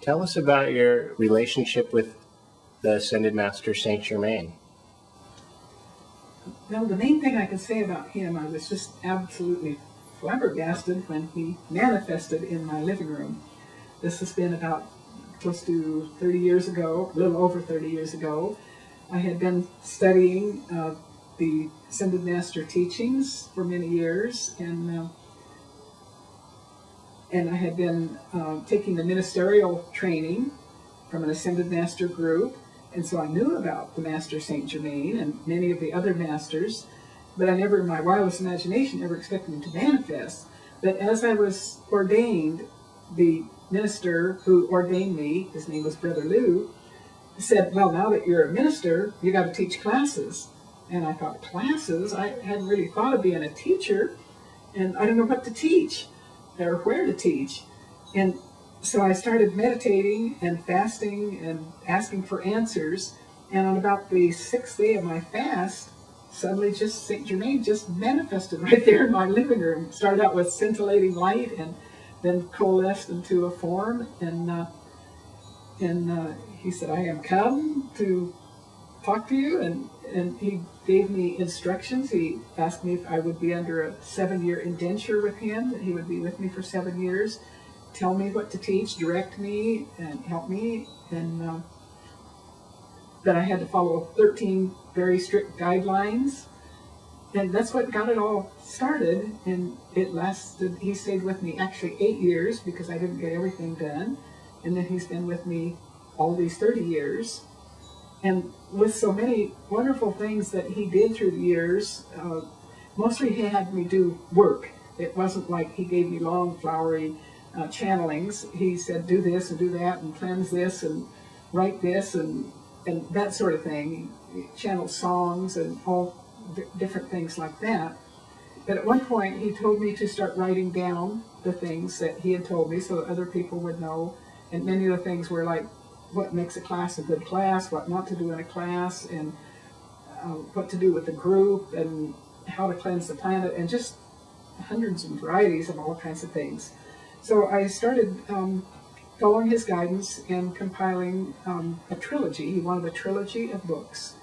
Tell us about your relationship with the Ascended Master Saint Germain. Well, the main thing I can say about him, I was just absolutely flabbergasted when he manifested in my living room. This has been about close to 30 years ago, a little over 30 years ago. I had been studying the Ascended Master teachings for many years, and I had been taking the ministerial training from an Ascended Master group, and so I knew about the Master Saint Germain and many of the other masters, but I never, in my wildest imagination, ever expected them to manifest. But as I was ordained, the minister who ordained me, his name was Brother Lou, said, well, now that you're a minister, you got to teach classes. And I thought, classes? I hadn't really thought of being a teacher, and I don't know what to teach or where to teach. And so I started meditating and fasting and asking for answers. And on about the 6th day of my fast, suddenly just Saint Germain just manifested right there in my living room. Started out with scintillating light and then coalesced into a form. And he said, I am come to talk to you. And he gave me instructions. He asked me if I would be under a 7-year indenture with him, that he would be with me for 7 years, tell me what to teach, direct me, and help me, and that I had to follow 13 very strict guidelines. And that's what got it all started, and it lasted, he stayed with me actually 8 years because I didn't get everything done, and then he's been with me all these 30 years. And with so many wonderful things that he did through the years, mostly he had me do work. It wasn't like he gave me long, flowery channelings. He said, do this and do that and cleanse this and write this and that sort of thing. He channeled songs and all different things like that. But at one point he told me to start writing down the things that he had told me so that other people would know. And many of the things were like, what makes a class a good class, what not to do in a class, and what to do with the group, and how to cleanse the planet, and just hundreds and varieties of all kinds of things. So I started following his guidance and compiling a trilogy. He wanted a trilogy of books.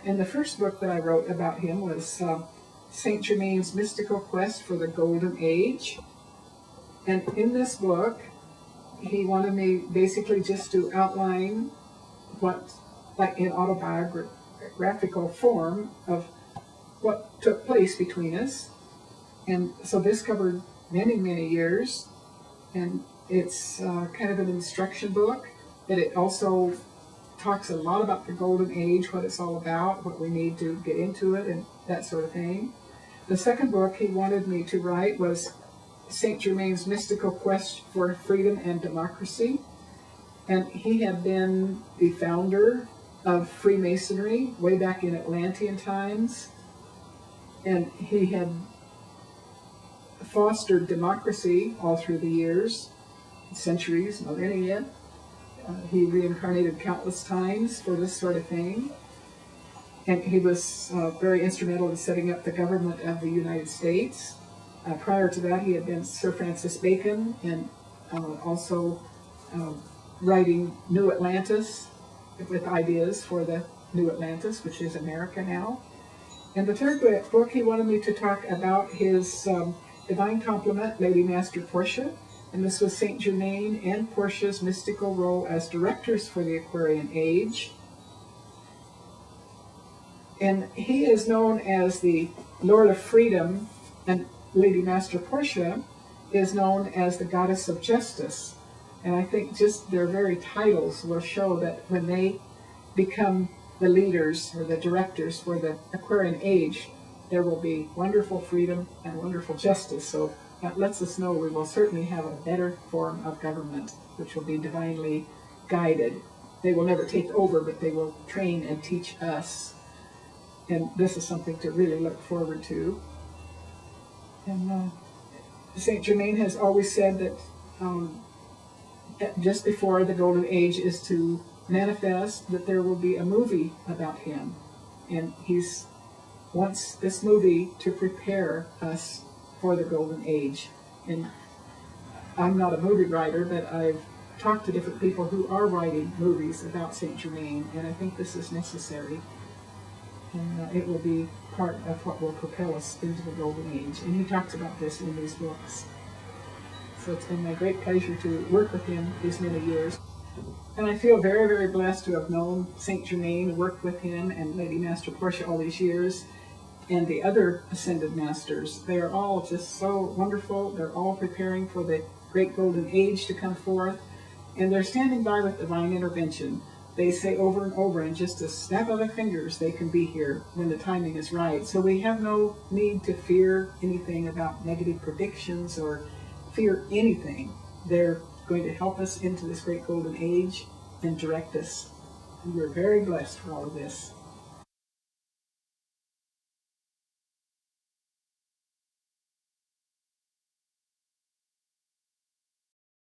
And the first book that I wrote about him was Saint Germain's Mystical Quest for the Golden Age. And in this book, he wanted me basically just to outline what, like in autobiographical form, of what took place between us. And so this covered many, many years. And it's kind of an instruction book, but it also talks a lot about the Golden Age, what it's all about, what we need to get into it, and that sort of thing. The second book he wanted me to write was Saint Germain's Mystical Quest for Freedom and Democracy. And he had been the founder of Freemasonry way back in Atlantean times. And he had fostered democracy all through the years, centuries, millennia. He reincarnated countless times for this sort of thing. And he was very instrumental in setting up the government of the United States. Prior to that, he had been Sir Francis Bacon, and also writing New Atlantis, with ideas for the New Atlantis, which is America now. And the third book, he wanted me to talk about his divine complement, Lady Master Portia, and this was Saint Germain and Portia's mystical role as directors for the Aquarian Age. And he is known as the Lord of Freedom, and Lady Master Portia is known as the Goddess of Justice. And I think just their very titles will show that when they become the leaders or the directors for the Aquarian Age, there will be wonderful freedom and wonderful justice. So that lets us know we will certainly have a better form of government, which will be divinely guided. They will never take over, but they will train and teach us. And this is something to really look forward to. And Saint Germain has always said that just before the Golden Age is to manifest, that there will be a movie about him. And he's wants this movie to prepare us for the Golden Age. And I'm not a movie writer, but I've talk to different people who are writing movies about Saint Germain, and I think this is necessary. And it will be part of what will propel us into the Golden Age. And he talks about this in these books. So it's been my great pleasure to work with him these many years. And I feel very, very blessed to have known Saint Germain, worked with him, and Lady Master Portia all these years, and the other Ascended Masters. They are all just so wonderful. They're all preparing for the great Golden Age to come forth, and they're standing by with divine intervention. They say over and over, in just a snap of the fingers, they can be here when the timing is right. So we have no need to fear anything about negative predictions or fear anything. They're going to help us into this great Golden Age and direct us. And we're very blessed for all of this.